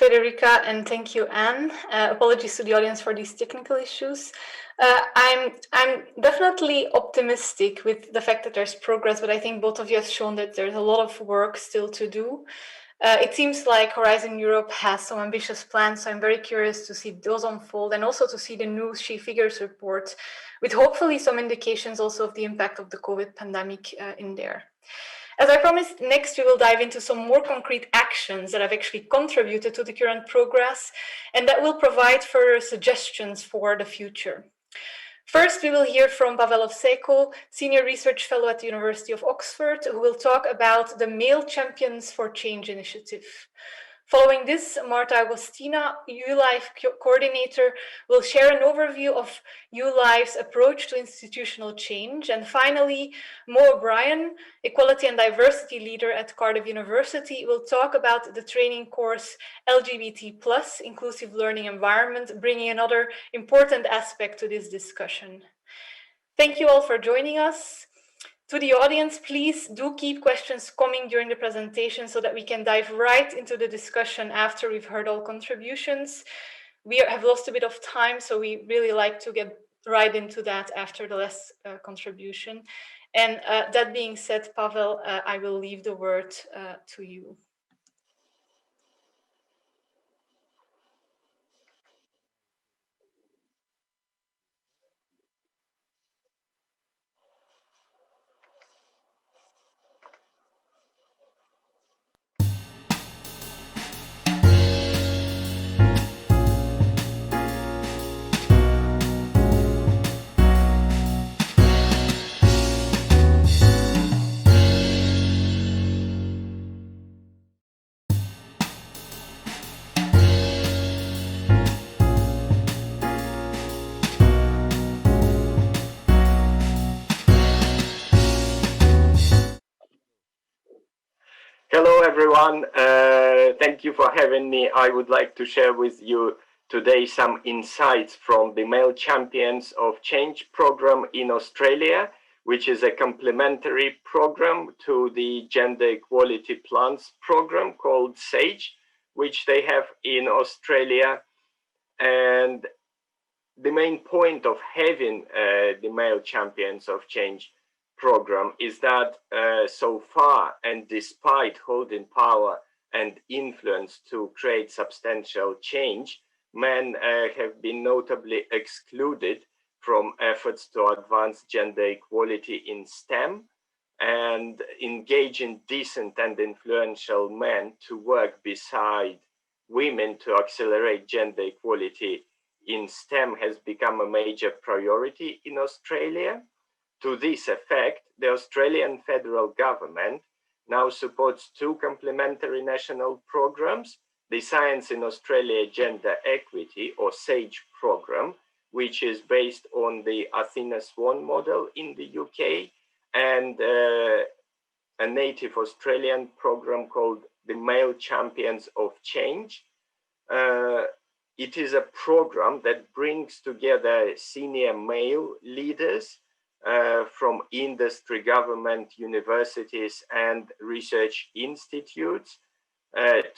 Federica, and thank you, Anne. Apologies to the audience for these technical issues. I'm definitely optimistic with the fact that there's progress, but I think both of you have shown that there's a lot of work still to do. It seems like Horizon Europe has some ambitious plans, so I'm very curious to see those unfold and also to see the new She Figures report, with hopefully some indications also of the impact of the COVID pandemic in there. As I promised, next we will dive into some more concrete actions that have actually contributed to the current progress and that will provide further suggestions for the future. First, we will hear from Pavel Ovseko, Senior Research Fellow at the University of Oxford, who will talk about the Male Champions for Change initiative. Following this, Marta Agostina, ULife coordinator, will share an overview of ULife's approach to institutional change. And finally, Mo O'Brien, equality and diversity leader at Cardiff University, will talk about the training course LGBT+, Inclusive Learning Environment, bringing another important aspect to this discussion. Thank you all for joining us. To the audience, please do keep questions coming during the presentation so that we can dive right into the discussion after we've heard all contributions. We have lost a bit of time, so we really like to get right into that after the last contribution. And that being said, Pavel, I will leave the word to you. Hello, everyone. Thank you for having me. I would like to share with you today some insights from the Male Champions of Change program in Australia, which is a complementary program to the Gender Equality Plans program called SAGE, which they have in Australia. And the main point of having the Male Champions of Change program is that so far, and despite holding power and influence to create substantial change, men have been notably excluded from efforts to advance gender equality in STEM and engaging decent and influential men to work beside women to accelerate gender equality in STEM has become a major priority in Australia. To this effect, the Australian federal government now supports two complementary national programs, the Science in Australia Gender Equity, or SAGE program, which is based on the Athena Swan model in the UK, and a native Australian program called the Male Champions of Change. It is a program that brings together senior male leaders from industry, government, universities, and research institutes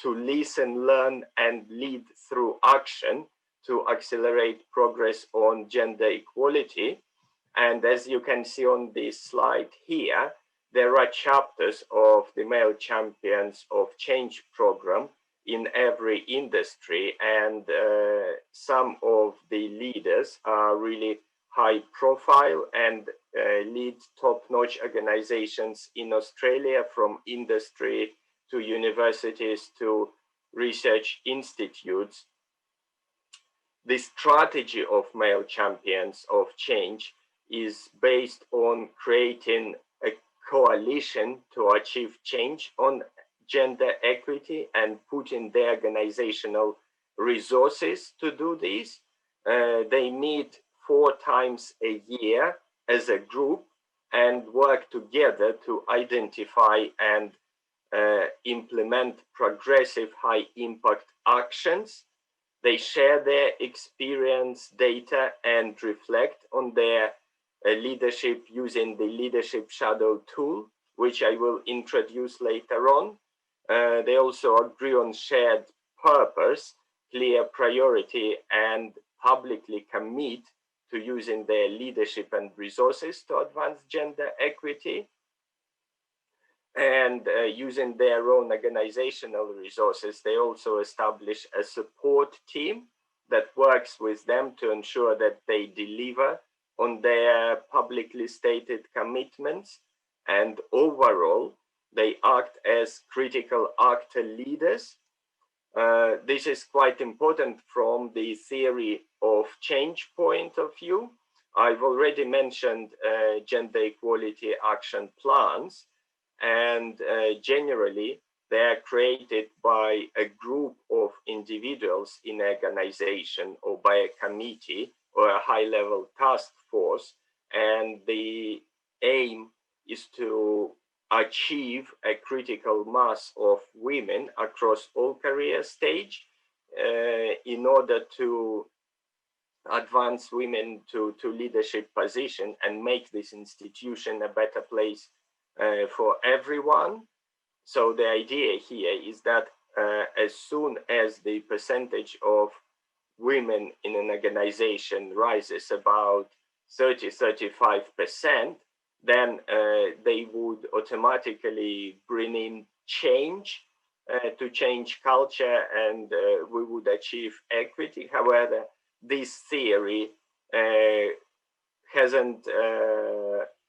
to listen, learn, and lead through action to accelerate progress on gender equality. And as you can see on this slide here, there are chapters of the Male Champions of Change program in every industry, and some of the leaders are really high profile and lead top-notch organizations in Australia, from industry to universities to research institutes. The strategy of Male Champions of Change is based on creating a coalition to achieve change on gender equity and putting their organizational resources to do this. They meet 4 times a year as a group and work together to identify and implement progressive high impact actions. They share their experience, data, and reflect on their leadership using the Leadership Shadow tool, which I will introduce later on. They also agree on shared purpose, clear priority, and publicly commit to using their leadership and resources to advance gender equity, and using their own organizational resources. They also establish a support team that works with them to ensure that they deliver on their publicly stated commitments, and overall they act as critical actor leaders. This is quite important from the theory of change point of view. I've already mentioned gender equality action plans, and generally they are created by a group of individuals in an organization or by a committee or a high-level task force, and the aim is to achieve a critical mass of women across all career stage in order to advance women to leadership position and make this institution a better place for everyone. So the idea here is that as soon as the percentage of women in an organization rises about 30-35%, then they would automatically bring in change to change culture, and we would achieve equity. However, this theory hasn't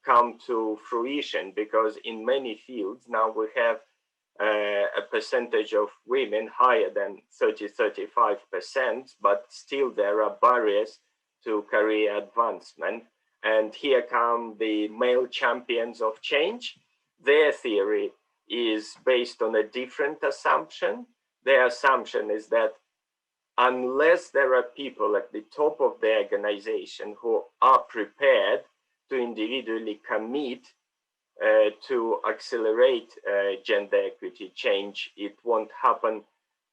come to fruition, because in many fields now we have a percentage of women higher than 30-35%, but still there are barriers to career advancement. And here come the male champions of change. Their theory is based on a different assumption. Their assumption is that unless there are people at the top of the organization who are prepared to individually commit to accelerate gender equity change, it won't happen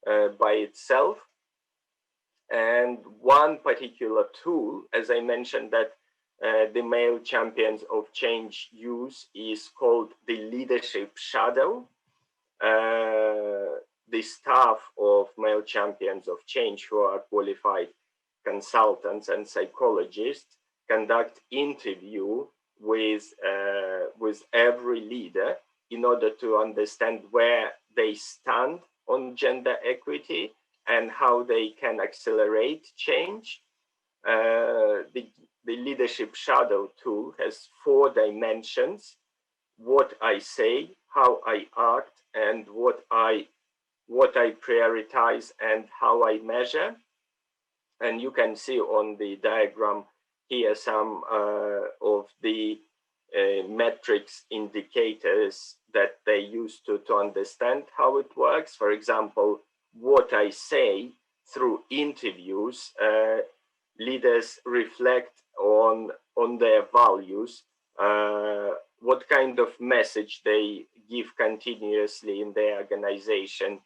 by itself. And one particular tool, as I mentioned, that the male champions of change use is called the leadership shadow. The staff of male champions of change, who are qualified consultants and psychologists, conduct interview with every leader in order to understand where they stand on gender equity and how they can accelerate change. The leadership shadow tool has 4 dimensions: what I say, how I act, and what I prioritize and how I measure. And you can see on the diagram here some of the metrics indicators that they use to understand how it works. For example, what I say through interviews, leaders reflect on their values, what kind of message they give continuously in their organization,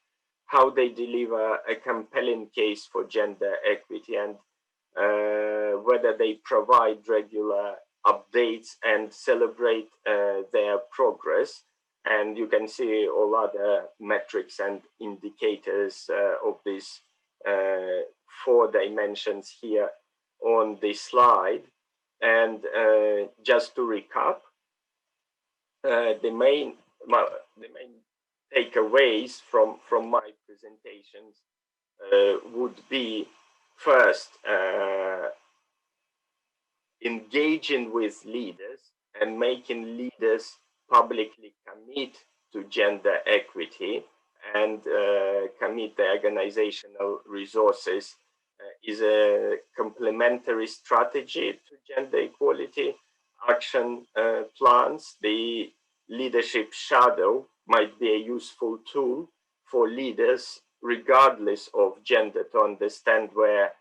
how they deliver a compelling case for gender equity, and whether they provide regular updates and celebrate their progress. And you can see all other metrics and indicators of these 4 dimensions here on this slide. And just to recap, the main takeaways from my presentations would be, first, engaging with leaders and making leaders publicly commit to gender equity and commit their organizational resources is a complementary strategy to gender equality action plans. The leadership shadow might be a useful tool for leaders, regardless of gender, to understand where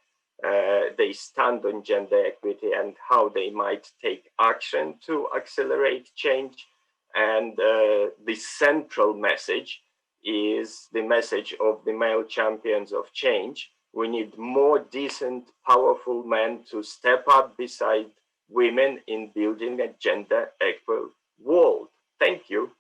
they stand on gender equity and how they might take action to accelerate change. And the central message is the message of the male champions of change. We need more decent, powerful men to step up beside women in building a gender equal world. Thank you.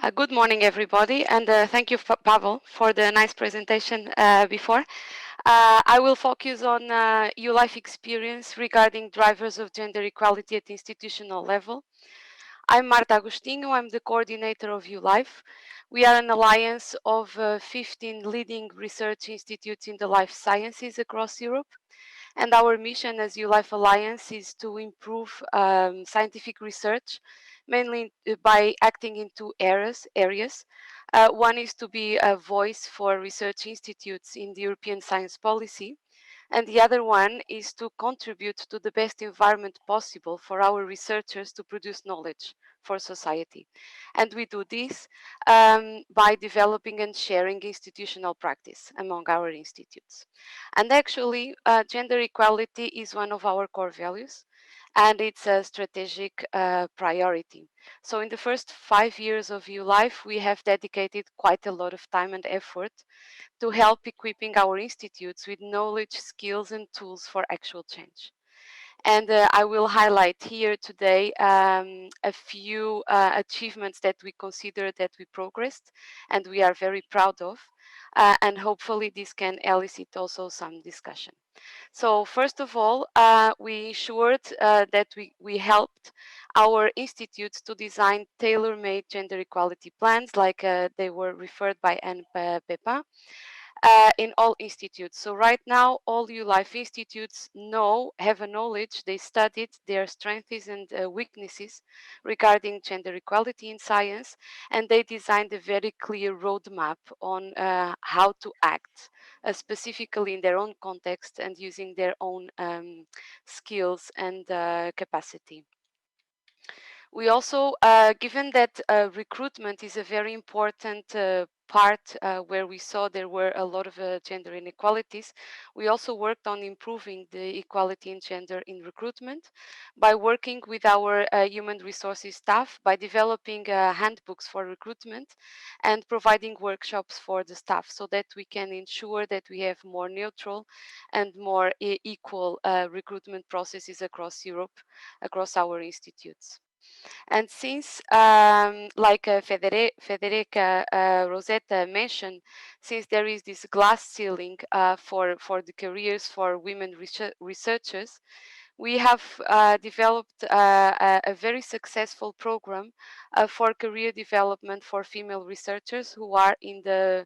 Good morning, everybody, and thank you, Pavel, for the nice presentation before. I will focus on life experience regarding drivers of gender equality at institutional level. I'm Marta Agostinho. I'm the coordinator of ULife. We are an alliance of 15 leading research institutes in the life sciences across Europe. And our mission as ULife Alliance is to improve scientific research, mainly by acting in two areas. One is to be a voice for research institutes in the European science policy, and the other one is to contribute to the best environment possible for our researchers to produce knowledge for society. And we do this by developing and sharing institutional practice among our institutes. And actually, gender equality is one of our core values, and it's a strategic priority. So in the first 5 years of ULife, we have dedicated quite a lot of time and effort to help equipping our institutes with knowledge, skills, and tools for actual change. And I will highlight here today a few achievements that we consider that we progressed and we are very proud of. And hopefully this can elicit also some discussion. So first of all, we ensured that we helped our institutes to design tailor-made gender equality plans like they were referred by Anne Pepin in all institutes. So right now, all ULife institutes have a knowledge, they studied their strengths and weaknesses regarding gender equality in science, and they designed a very clear roadmap on how to act, specifically in their own context and using their own skills and capacity. We also, given that recruitment is a very important part where we saw there were a lot of gender inequalities, we also worked on improving the equality in gender in recruitment by working with our human resources staff, by developing handbooks for recruitment and providing workshops for the staff so that we can ensure that we have more neutral and more equal recruitment processes across Europe, across our institutes. And since, like Federica Rosetta mentioned, since there is this glass ceiling for the careers for women researchers, we have developed a very successful program for career development for female researchers who are in the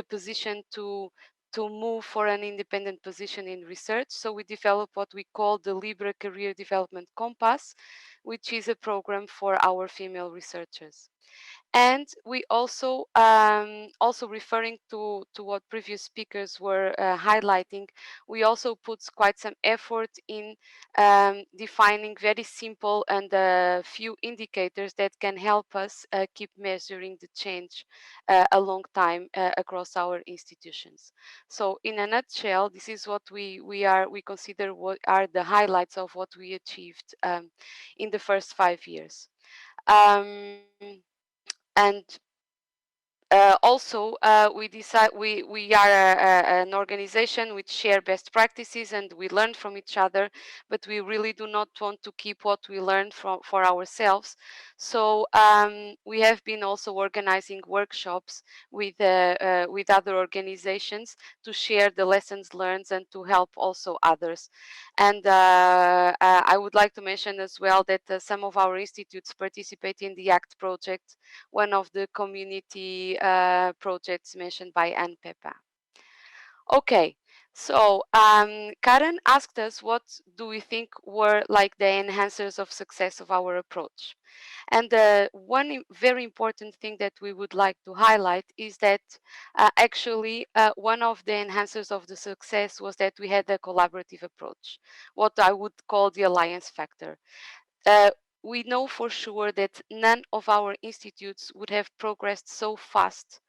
position to move for an independent position in research. So we developed what we call the Libre Career Development Compass, which is a program for our female researchers. And we also, also referring to what previous speakers were highlighting, we also put quite some effort in defining very simple and a few indicators that can help us keep measuring the change a long time across our institutions. So in a nutshell, this is what we consider what are the highlights of what we achieved in the first 5 years. And also, we are an organization which share best practices and we learn from each other, but we really do not want to keep what we learned for ourselves. So we have been also organizing workshops with other organizations to share the lessons learned and to help also others. And I would like to mention as well that some of our institutes participate in the ACT project, one of the community projects mentioned by Anne Pepin. Okay, so Karen asked us what do we think were like the enhancers of success of our approach. And one very important thing that we would like to highlight is that actually one of the enhancers of the success was that we had a collaborative approach, what I would call the alliance factor. Uh, we know for sure that none of our institutes would have progressed so fast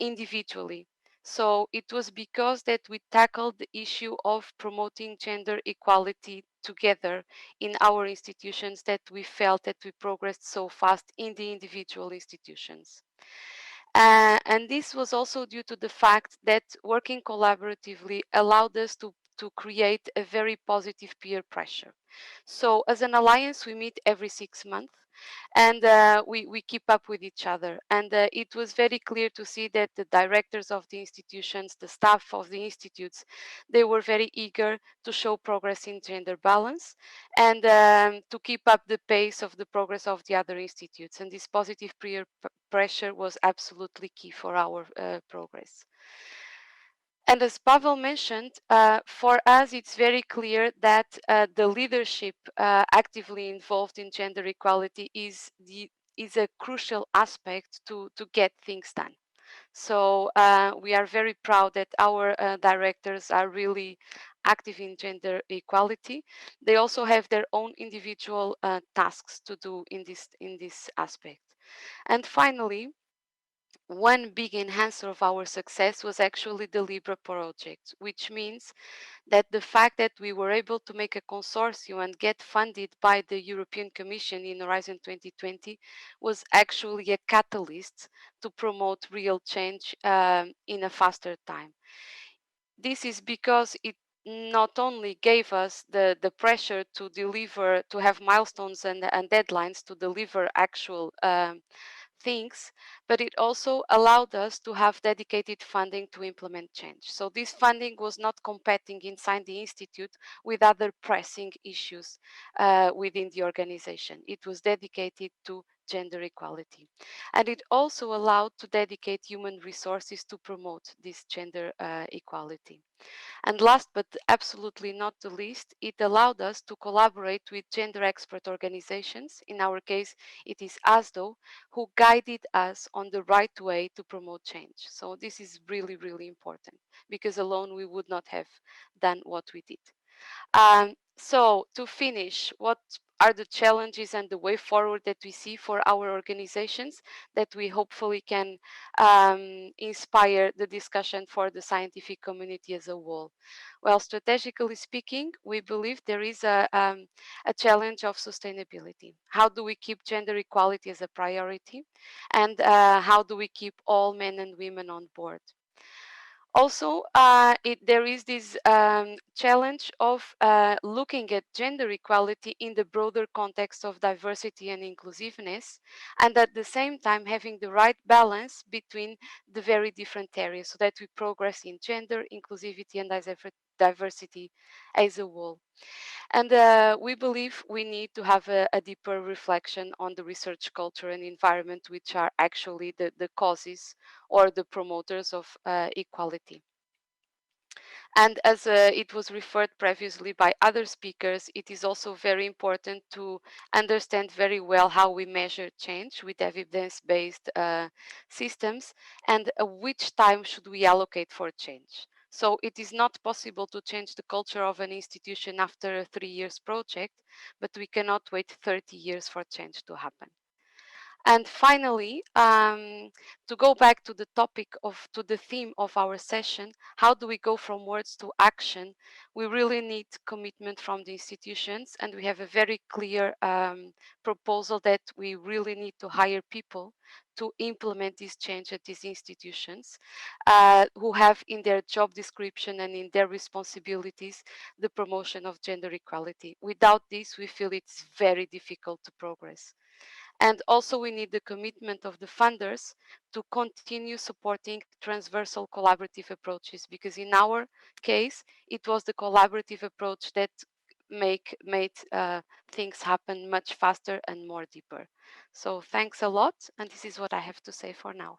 individually. So it was because that we tackled the issue of promoting gender equality together in our institutions that we felt that we progressed so fast in the individual institutions. And this was also due to the fact that working collaboratively allowed us to create a very positive peer pressure. So as an alliance, we meet every 6 months and we keep up with each other. And it was very clear to see that the directors of the institutions, the staff of the institutes, they were very eager to show progress in gender balance and to keep up the pace of the progress of the other institutes. And this positive peer pressure was absolutely key for our progress. And as Pavel mentioned, for us, it's very clear that the leadership actively involved in gender equality is a crucial aspect to get things done. So we are very proud that our directors are really active in gender equality. They also have their own individual tasks to do in this aspect. And finally, one big enhancer of our success was actually the Libra Project, which means that the fact that we were able to make a consortium and get funded by the European Commission in Horizon 2020 was actually a catalyst to promote real change in a faster time. This is because it not only gave us the pressure to deliver, to have milestones and deadlines to deliver actual things, but it also allowed us to have dedicated funding to implement change. So this funding was not competing inside the institute with other pressing issues within the organization. It was dedicated to gender equality. And it also allowed to dedicate human resources to promote this gender equality. And last but absolutely not the least, it allowed us to collaborate with gender expert organizations. In our case, it is ASDO, who guided us on the right way to promote change. So this is really, really important because alone we would not have done what we did. So to finish, what are the challenges and the way forward that we see for our organizations that we hopefully can inspire the discussion for the scientific community as a whole? Well, strategically speaking, we believe there is a challenge of sustainability. How do we keep gender equality as a priority? And how do we keep all men and women on board? Also, there is this challenge of looking at gender equality in the broader context of diversity and inclusiveness, and at the same time having the right balance between the very different areas so that we progress in gender, inclusivity, and diversity as a whole. And we believe we need to have a deeper reflection on the research culture and environment, which are actually the causes or the promoters of equality. And as it was referred previously by other speakers, it is also very important to understand very well how we measure change with evidence-based systems and which time should we allocate for change. So it is not possible to change the culture of an institution after a 3 years project, but we cannot wait 30 years for change to happen. And finally, to go back to the to the theme of our session, how do we go from words to action? We really need commitment from the institutions, and we have a very clear proposal that we really need to hire people to implement this change at these institutions who have in their job description and in their responsibilities the promotion of gender equality. Without this, we feel it's very difficult to progress. And also we need the commitment of the funders to continue supporting transversal collaborative approaches, because in our case, it was the collaborative approach that made things happen much faster and more deeper. So thanks a lot, and this is what I have to say for now.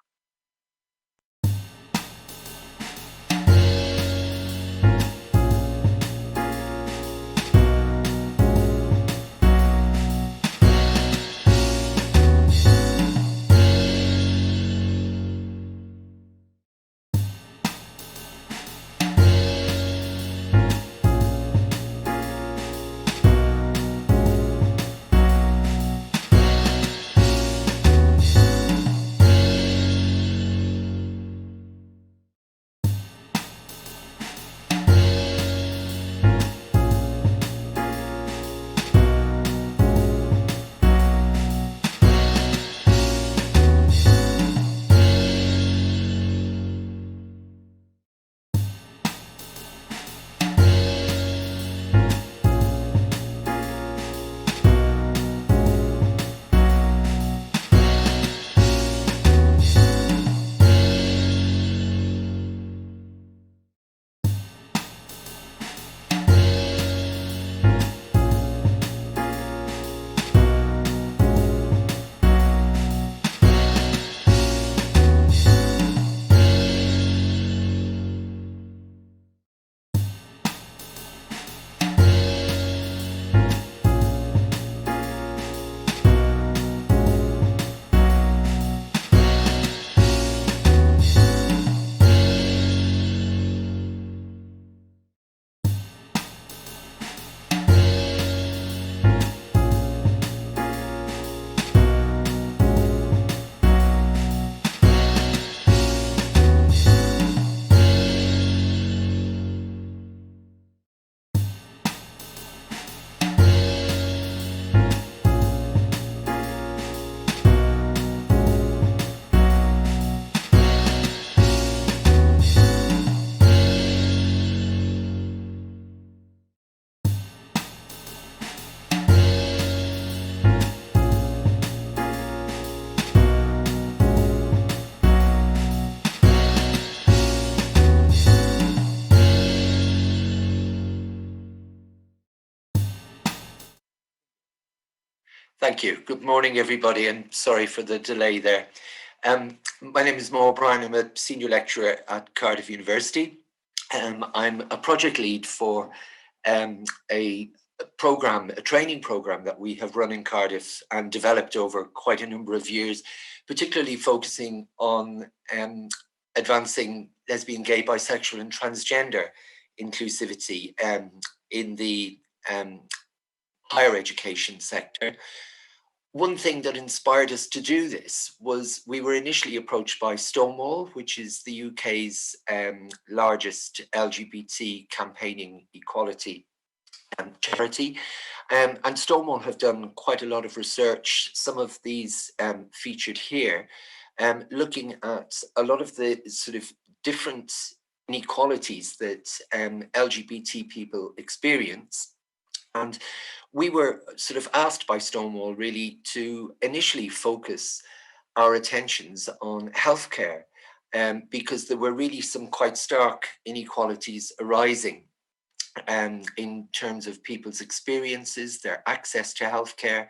Thank you. Good morning, everybody, and sorry for the delay there. My name is Mo O'Brien. I'm a senior lecturer at Cardiff University. I'm a project lead for a training program that we have run in Cardiff and developed over quite a number of years, particularly focusing on advancing lesbian, gay, bisexual, and transgender inclusivity in the higher education sector. One thing that inspired us to do this was we were initially approached by Stonewall, which is the UK's largest LGBT campaigning equality charity. And Stonewall have done quite a lot of research, some of these featured here, looking at a lot of the sort of different inequalities that LGBT people experience. And we were sort of asked by Stonewall really to initially focus our attentions on healthcare, because there were really some quite stark inequalities arising in terms of people's experiences, their access to healthcare,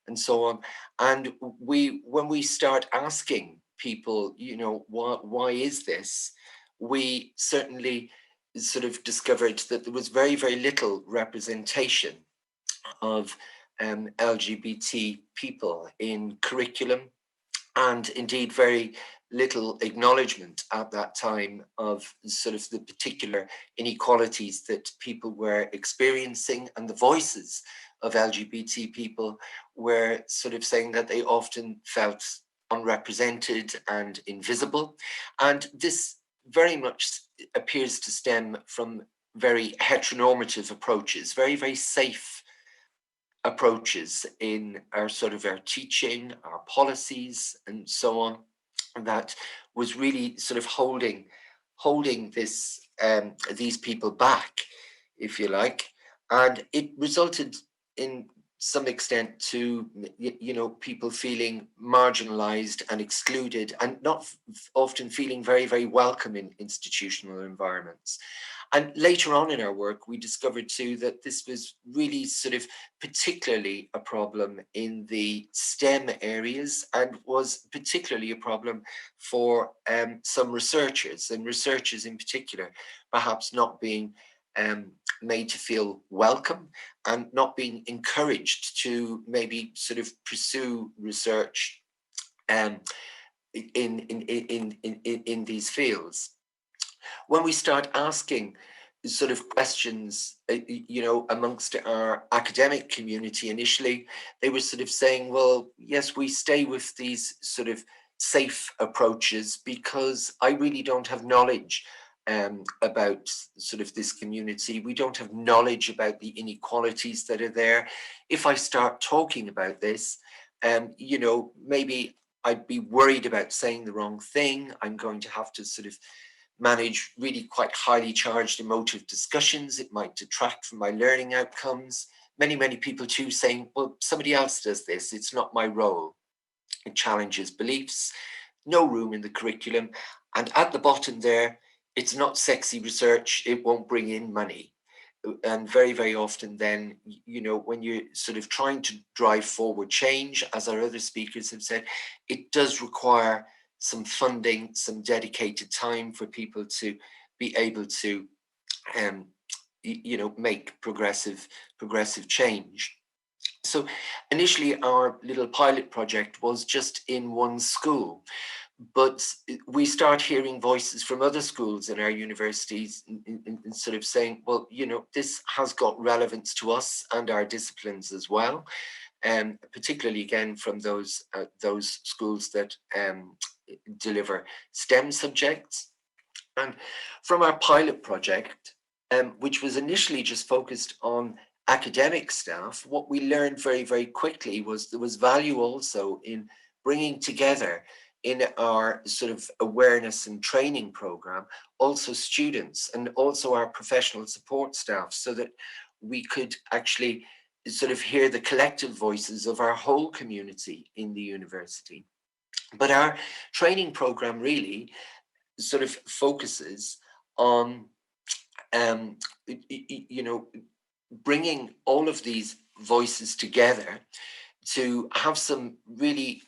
and so on. And when we start asking people, you know, why is this? We certainly sort of discovered that there was very, very little representation of LGBT people in curriculum, and indeed very little acknowledgement at that time of sort of the particular inequalities that people were experiencing, and the voices of LGBT people were sort of saying that they often felt unrepresented and invisible. And this very much appears to stem from very heteronormative approaches, very, very safe approaches in our sort of our teaching, our policies, and so on, that was really sort of holding this these people back, if you like. And it resulted in some extent to, you know, people feeling marginalized and excluded, and not often feeling very, very welcome in institutional environments. And later on in our work, we discovered too that this was really sort of particularly a problem in the STEM areas, and was particularly a problem for some researchers, and researchers in particular, perhaps not being made to feel welcome and not being encouraged to maybe sort of pursue research in these fields. When we start asking sort of questions, you know, amongst our academic community initially, they were sort of saying, well, yes, we stay with these sort of safe approaches because I really don't have knowledge about sort of this community. We don't have knowledge about the inequalities that are there. If I start talking about this, you know, maybe I'd be worried about saying the wrong thing. I'm going to have to sort of manage really quite highly charged emotive discussions. It might detract from my learning outcomes. Many people too saying, well, somebody else does this, it's not my role. It challenges beliefs, no room in the curriculum. And at the bottom there, it's not sexy research, it won't bring in money. And very, very often then, you know, when you're sort of trying to drive forward change, as our other speakers have said, it does require some funding, some dedicated time for people to be able to, you know, make progressive change. So initially our little pilot project was just in one school, but we start hearing voices from other schools in our universities in sort of saying, well, you know, this has got relevance to us and our disciplines as well, particularly again from those schools that deliver STEM subjects. And from our pilot project, which was initially just focused on academic staff, what we learned very, very quickly was there was value also in bringing together in our sort of awareness and training program, also students and also our professional support staff, so that we could actually sort of hear the collective voices of our whole community in the university. But our training program really sort of focuses on, you know, bringing all of these voices together to have some really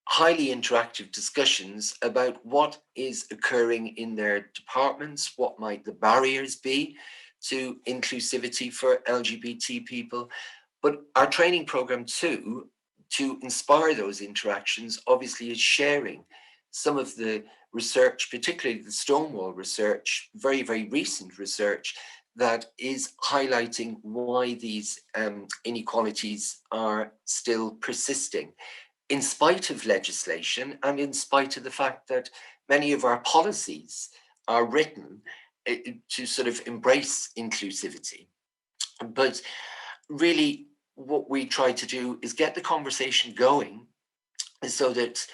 highly interactive discussions about what is occurring in their departments, what might the barriers be to inclusivity for LGBT people. But our training program too, to inspire those interactions, obviously is sharing some of the research, particularly the Stonewall research, very, very recent research, that is highlighting why these inequalities are still persisting, in spite of legislation and in spite of the fact that many of our policies are written to sort of embrace inclusivity. But really, what we try to do is get the conversation going so that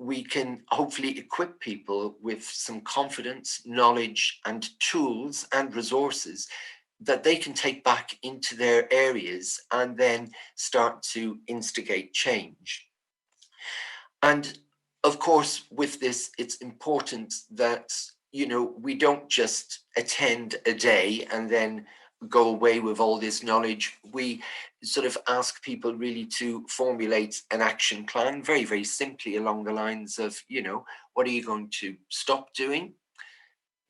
we can hopefully equip people with some confidence, knowledge, and tools and resources that they can take back into their areas and then start to instigate change. And of course, with this, it's important that, you know, we don't just attend a day and then go away with all this knowledge. We sort of ask people really to formulate an action plan, very, very simply along the lines of, you know, what are you going to stop doing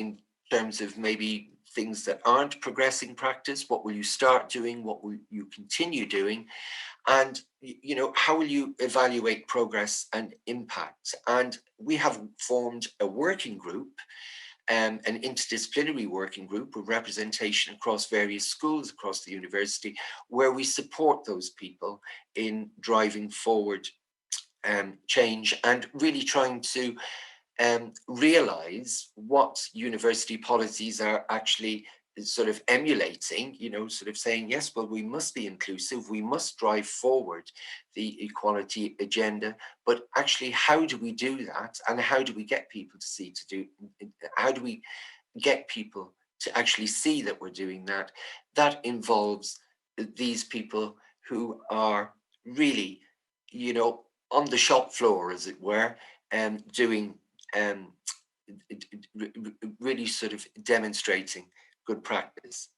in terms of maybe things that aren't progressing practice? What will you start doing? What will you continue doing? And, you know, how will you evaluate progress and impact? And we have formed a working group, an interdisciplinary working group with representation across various schools across the university, where we support those people in driving forward change and really trying to realize what university policies are actually sort of emulating, you know, sort of saying, yes, well, we must be inclusive, we must drive forward the equality agenda, but actually, how do we do that? And how do we get people to see how do we get people to actually see that we're doing that? That involves these people who are really, you know, on the shop floor, as it were, doing really sort of demonstrating good practice.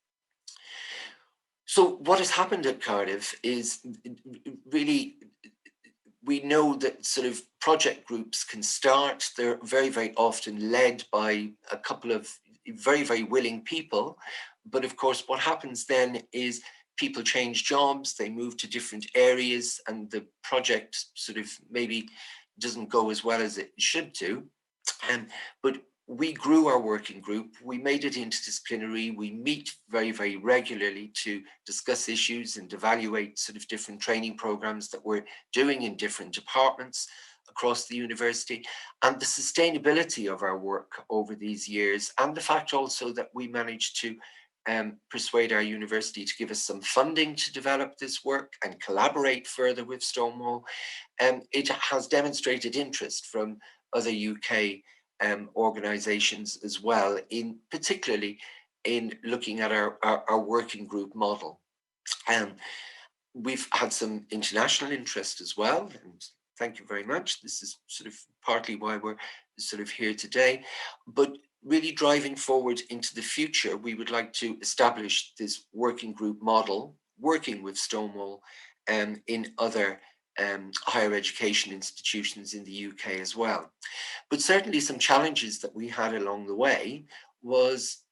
So what has happened at Cardiff is really, we know that sort of project groups can start. They're very, very often led by a couple of very, very willing people. But of course, what happens then is people change jobs, they move to different areas, and the project sort of maybe doesn't go as well as it should do. But we grew our working group, we made it interdisciplinary, we meet very, very regularly to discuss issues and evaluate sort of different training programs that we're doing in different departments across the university, and the sustainability of our work over these years, and the fact also that we managed to persuade our university to give us some funding to develop this work and collaborate further with Stonewall. It has demonstrated interest from other UK organizations as well, in particularly in looking at our working group model. We've had some international interest as well, and thank you very much. This is sort of partly why we're sort of here today, but really driving forward into the future, we would like to establish this working group model, working with Stonewall in other higher education institutions in the UK as well. But certainly some challenges that we had along the way was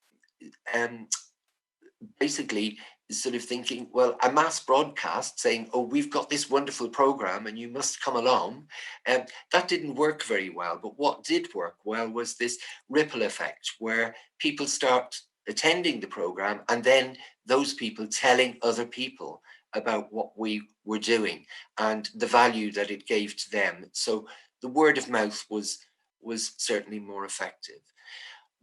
basically sort of thinking, well, a mass broadcast saying, oh, we've got this wonderful program and you must come along. That didn't work very well. But what did work well was this ripple effect where people start attending the program and then those people telling other people about what we were doing and the value that it gave to them. So the word of mouth was certainly more effective.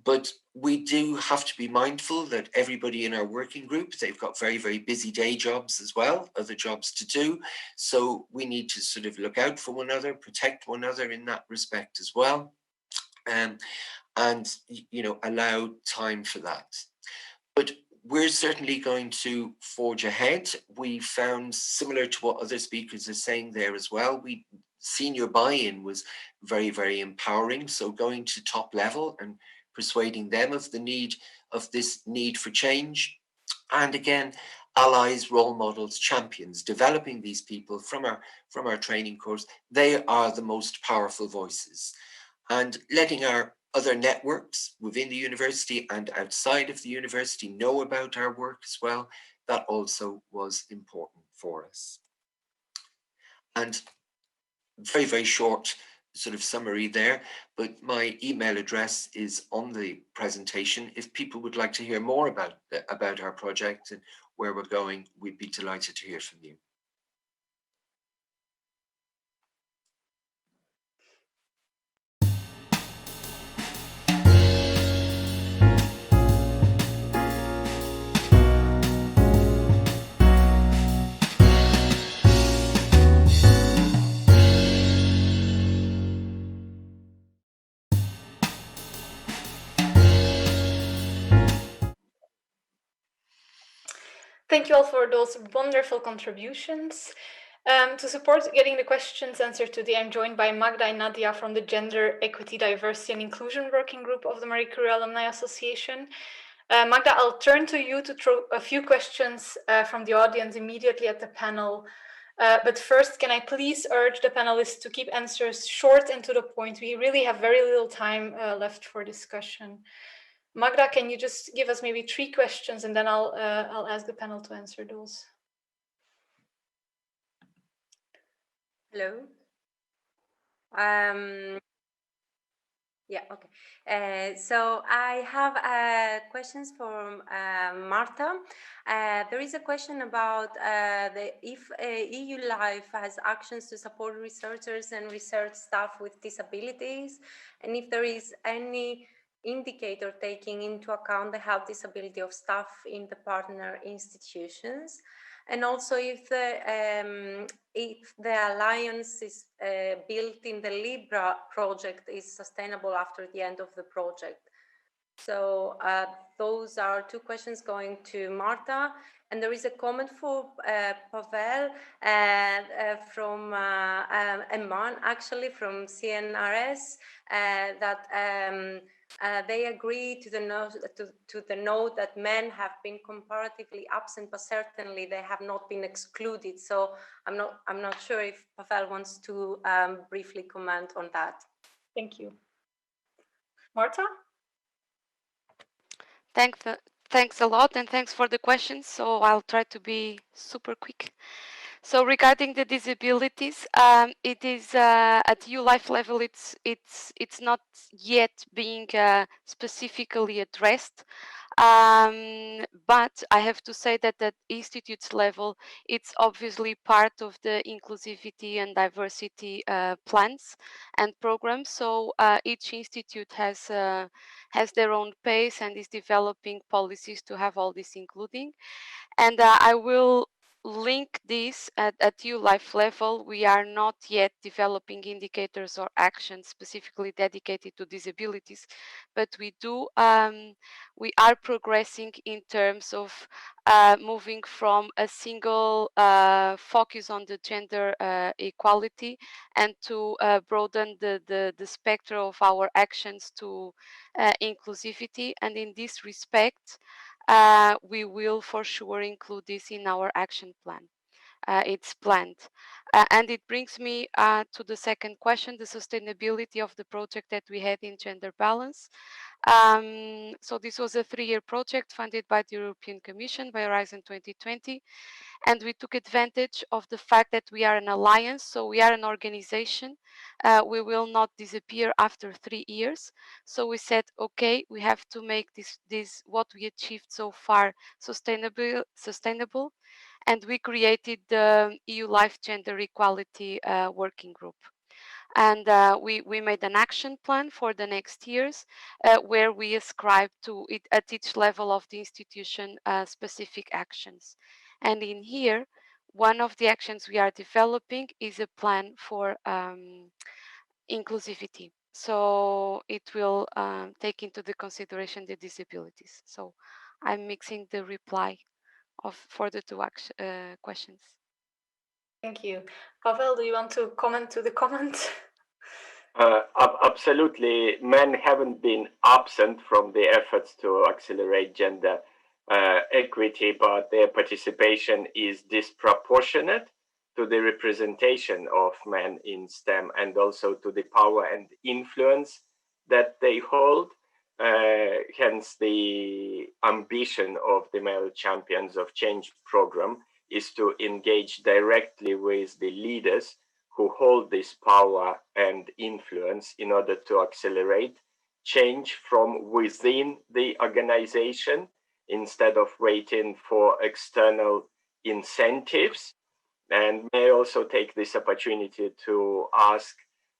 But we do have to be mindful that everybody in our working group, they've got very, very busy day jobs as well, other jobs to do. So we need to sort of look out for one another, protect one another in that respect as well. And, you know, allow time for that. But we're certainly going to forge ahead. We found, similar to what other speakers are saying there as well, senior buy-in was very, very empowering. So going to top level and persuading them of the need of this need for change. And again, allies, role models, champions, developing these people from our training course. They are the most powerful voices. And letting our other networks within the university and outside of the university know about our work as well, that also was important for us. And very, very short sort of summary there, but my email address is on the presentation. If people would like to hear more about our project and where we're going, we'd be delighted to hear from you. Thank you all for those wonderful contributions. To support getting the questions answered today, I'm joined by Magda and Nadia from the Gender, Equity, Diversity and Inclusion Working Group of the Marie Curie Alumni Association. Magda, I'll turn to you to throw a few questions from the audience immediately at the panel. But first, can I please urge the panelists to keep answers short and to the point? We really have very little time left for discussion. Magda, can you just give us maybe 3 questions and then I'll ask the panel to answer those. Hello. Yeah, okay. So I have questions for Marta. There is a question about if EU Life has actions to support researchers and research staff with disabilities, and if there is any indicator taking into account the health disability of staff in the partner institutions. And also if the alliance is built in the Libra project is sustainable after the end of the project. So those are 2 questions going to Marta. And there is a comment for Pavel from Eman, actually from CNRS, that they agree to the note that men have been comparatively absent, but certainly they have not been excluded. So I'm not sure if Pavel wants to briefly comment on that. Thank you. Marta? Thanks a lot, and thanks for the questions. So I'll try to be super quick. So regarding the disabilities, it is at EU Life level. It's not yet being specifically addressed, but I have to say that at institutes level, it's obviously part of the inclusivity and diversity plans and programs. So each institute has their own pace and is developing policies to have all this including. And I will link this at EU Life level. We are not yet developing indicators or actions specifically dedicated to disabilities, but we are progressing in terms of moving from a single focus on the gender equality and to broaden the spectrum of our actions to inclusivity. And in this respect, we will for sure include this in our action plan. It's planned. And it brings me to the second question, the sustainability of the project that we had in gender balance. So this was a 3-year project funded by the European Commission by Horizon 2020. And we took advantage of the fact that we are an alliance, so we are an organization. We will not disappear after 3 years. So we said, okay, we have to make this what we achieved so far sustainable. And we created the EU Life Gender Equality Working Group. And we made an action plan for the next years where we ascribe to it at each level of the institution specific actions. And in here, one of the actions we are developing is a plan for inclusivity. So it will take into the consideration the disabilities. So I'm mixing the reply for the 2 questions. Thank you. Pavel, do you want to comment to the comment? Absolutely. Men haven't been absent from the efforts to accelerate gender equity, but their participation is disproportionate to the representation of men in STEM and also to the power and influence that they hold. Hence, the ambition of the Male Champions of Change program is to engage directly with the leaders who hold this power and influence in order to accelerate change from within the organization instead of waiting for external incentives. And may also take this opportunity to ask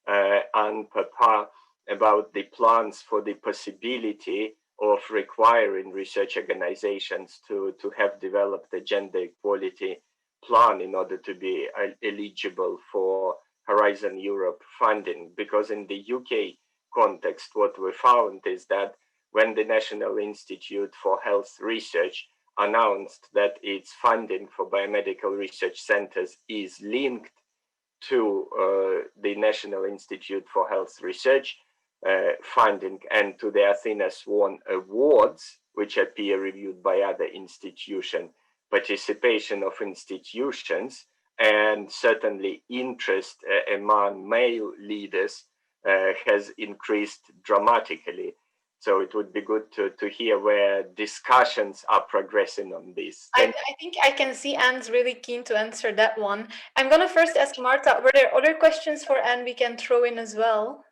Anne Papa about the plans for the possibility of requiring research organizations to have developed a gender equality plan in order to be eligible for Horizon Europe funding. Because in the UK context, what we found is that when the National Institute for Health Research announced that its funding for biomedical research centers is linked to the National Institute for Health Research funding and to the Athena Swan Awards, which are peer-reviewed by other institutions, participation of institutions and certainly interest among male leaders has increased dramatically. So it would be good to hear where discussions are progressing on this. I think I can see Anne's really keen to answer that one. I'm going to first ask Marta, were there other questions for Anne we can throw in as well?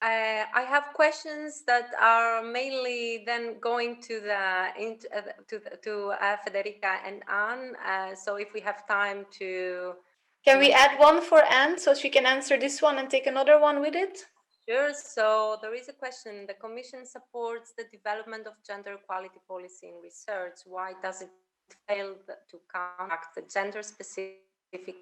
I have questions that are mainly then going to Federica and Anne. So if we have time to... Can we add one for Anne so she can answer this one and take another one with it? Sure. So there is a question. The Commission supports the development of gender equality policy in research. Why does it fail to counteract the gender-specific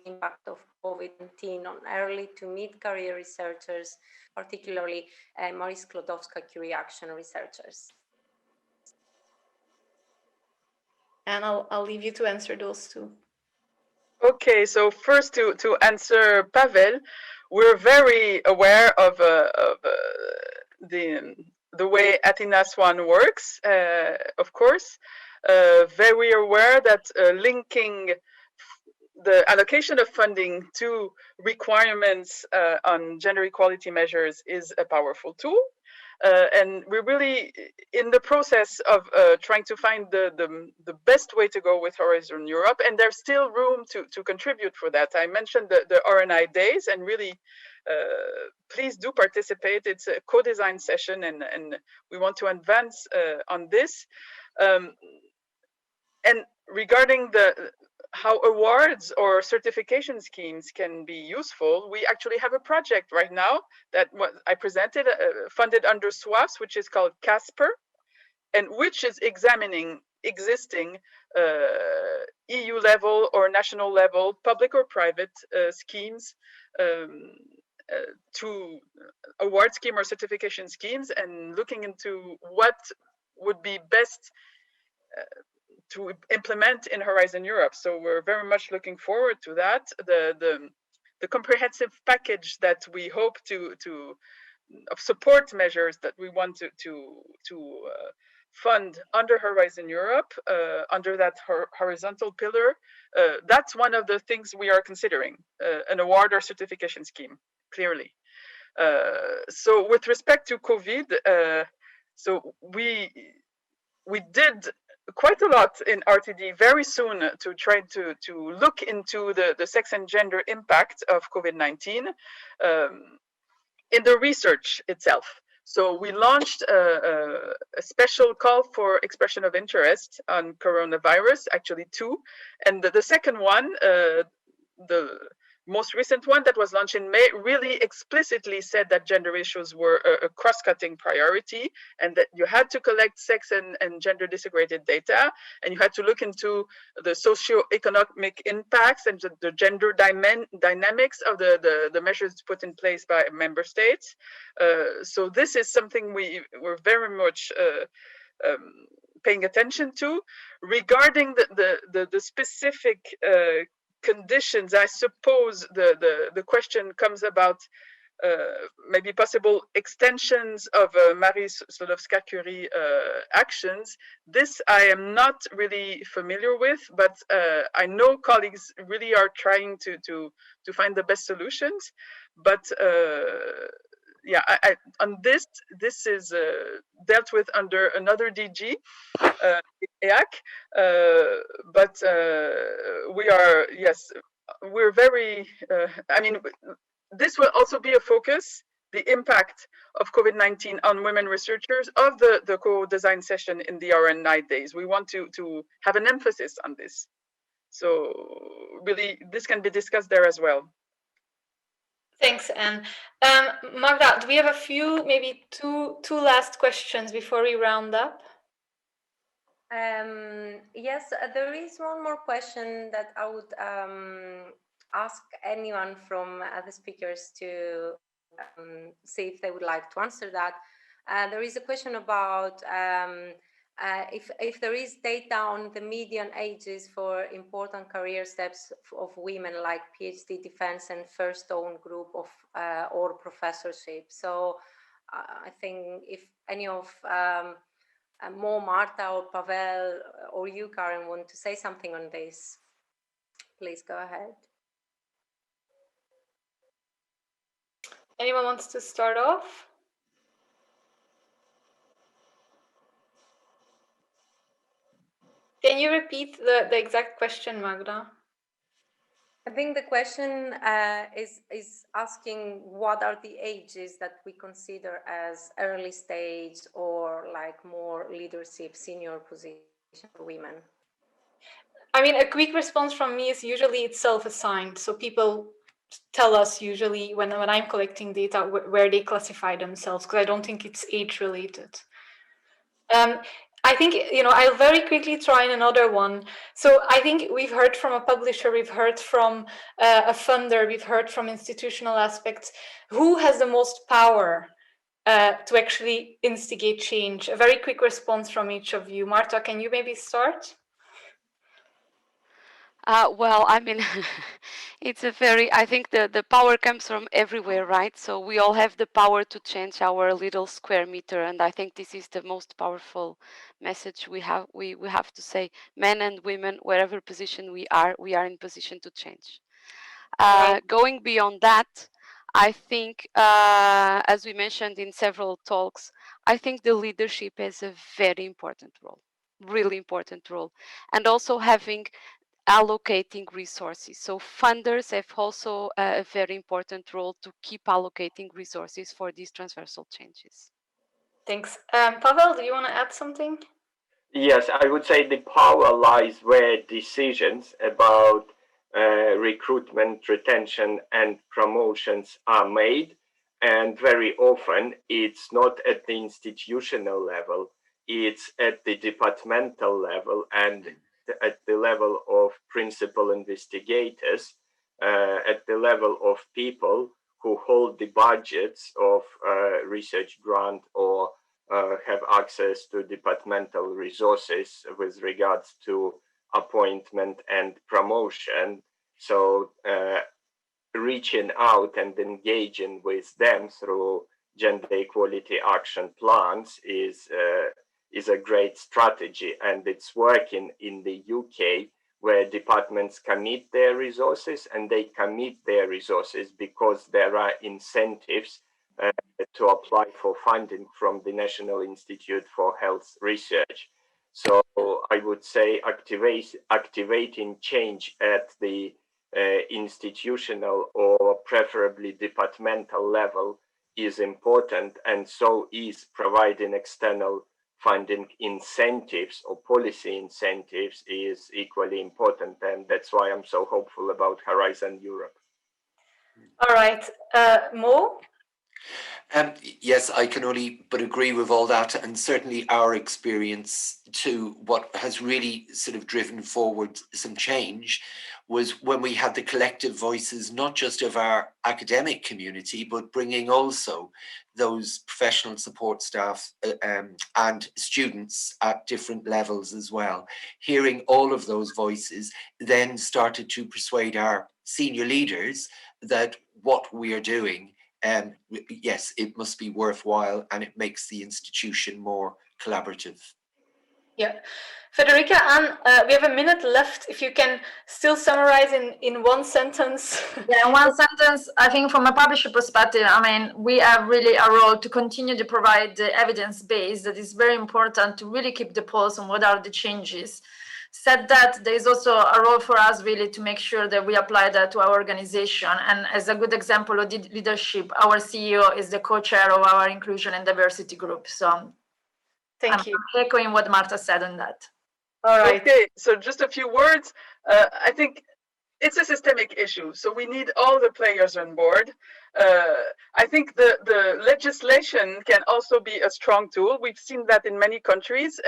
impact of COVID-19 on early to mid-career researchers, particularly Marie Sklodowska-Curie Action researchers? And I'll leave you to answer those two. Okay, so first to answer Pavel, we're very aware of the way Athena Swan works, of course. Very aware that linking the allocation of funding to requirements on gender equality measures is a powerful tool. And we're really in the process of trying to find the best way to go with Horizon Europe, and there's still room to contribute for that. I mentioned the RNI days, and really please do participate. It's a co-design session, and we want to advance on this. And regarding how awards or certification schemes can be useful, we actually have a project right now that I presented, funded under SWAFS, which is called CASPER, and which is examining existing EU level or national level, public or private schemes to award scheme or certification schemes, and looking into what would be best to implement in Horizon Europe. So we're very much looking forward to that. The comprehensive package that we hope of support measures that we want to fund under Horizon Europe, under that horizontal pillar, that's one of the things we are considering, an award or certification scheme, clearly. So with respect to COVID, so we did quite a lot in RTD very soon to try to look into the sex and gender impact of COVID-19 in the research itself. So we launched a special call for expression of interest on coronavirus, actually two. And the second one, the most recent one that was launched in May, really explicitly said that gender issues were a cross-cutting priority, and that you had to collect sex and gender disaggregated data, and you had to look into the socio-economic impacts and the gender dynamics of the measures put in place by member states. So this is something we're very much paying attention to. Regarding the specific conditions, I suppose the question comes about maybe possible extensions of Marie Sklodowska-Curie actions. This I am not really familiar with, but I know colleagues really are trying to find the best solutions. But yeah, on this is dealt with under another DG, EAC, but we are, yes, we're very, I mean, this will also be a focus, the impact of COVID-19 on women researchers of the co-design session in the RN Night Days. We want to have an emphasis on this. So really, this can be discussed there as well. Thanks, Anne. Magda, do we have a few, maybe two last questions before we round up? Yes, there is one more question that I would ask anyone from the speakers to see if they would like to answer that. There is a question about if there is data on the median ages for important career steps of women like PhD defense and first own group of or professorship. So I think if any of Mo, Marta, or Pavel, or you, Karen, want to say something on this, please go ahead. Anyone wants to start off? Can you repeat the exact question, Magda? I think the question is asking what are the ages that we consider as early stage or like more leadership, senior position for women. I mean, a quick response from me is usually it's self-assigned. So people tell us usually when I'm collecting data where they classify themselves, because I don't think it's age related. I think, I'll very quickly try in another one. So I think we've heard from a publisher, we've heard from a funder, we've heard from institutional aspects. Who has the most power to actually instigate change? A very quick response from each of you. Marta, can you maybe start? Well, I mean, it's a very, I think the power comes from everywhere, right? So we all have the power to change our little square meter. And I think this is the most powerful message we have. We have to say, men and women, wherever position we are in position to change. Right. Going beyond that, I think, as we mentioned in several talks, I think the leadership has a very important role, really important role. And also having allocating resources. So funders have also a very important role to keep allocating resources for these transversal changes. Thanks. Pavel, do you want to add something? Yes, I would say the power lies where decisions about recruitment, retention, and promotions are made. And very often it's not at the institutional level, it's at the departmental level and at the level of principal investigators, at the level of people who hold the budgets of research grant or have access to departmental resources with regards to appointment and promotion. So reaching out and engaging with them through gender equality action plans is a great strategy, and it's working in the UK, where departments commit their resources, and they commit their resources because there are incentives to apply for funding from the National Institute for Health Research. So I would say activating change at the institutional or preferably departmental level is important, and so is providing external funding incentives or policy incentives is equally important, and that's why I'm so hopeful about Horizon Europe. All right, Mo? Yes, I can only but agree with all that, and certainly our experience too, what has really sort of driven forward some change was when we had the collective voices, not just of our academic community, but bringing also those professional support staff and students at different levels as well. Hearing all of those voices then started to persuade our senior leaders that what we are doing yes, it must be worthwhile, and it makes the institution more collaborative. Yeah. Federica, Anne, we have a minute left. If you can still summarize in one sentence. Yeah, in one sentence, I think from a publisher perspective, I mean, we have really a role to continue to provide the evidence base that is very important to really keep the pulse on what are the changes. Said that, there is also a role for us really to make sure that we apply that to our organization. And as a good example of leadership, our CEO is the co-chair of our inclusion and diversity group. So Thank you. I'm echoing what Marta said on that. All right. Okay, so just a few words. I think it's a systemic issue, so we need all the players on board. I think the legislation can also be a strong tool. We've seen that in many countries,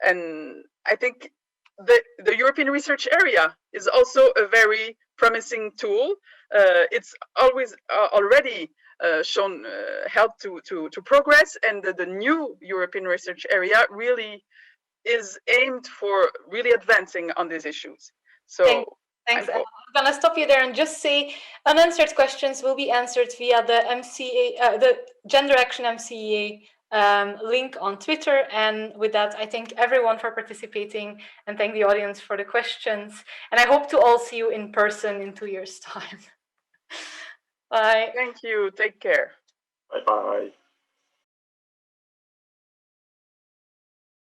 and I think the European Research Area is also a very promising tool. It's always already shown help to progress, and the new European Research Area really is aimed for really advancing on these issues. So thanks. I'm gonna stop you there and just say unanswered questions will be answered via the MCAA, the Gender Action MCAA link on Twitter. And with that, I thank everyone for participating and thank the audience for the questions. And I hope to all see you in person in 2 years' time. Bye. thank you. Take care. Bye bye.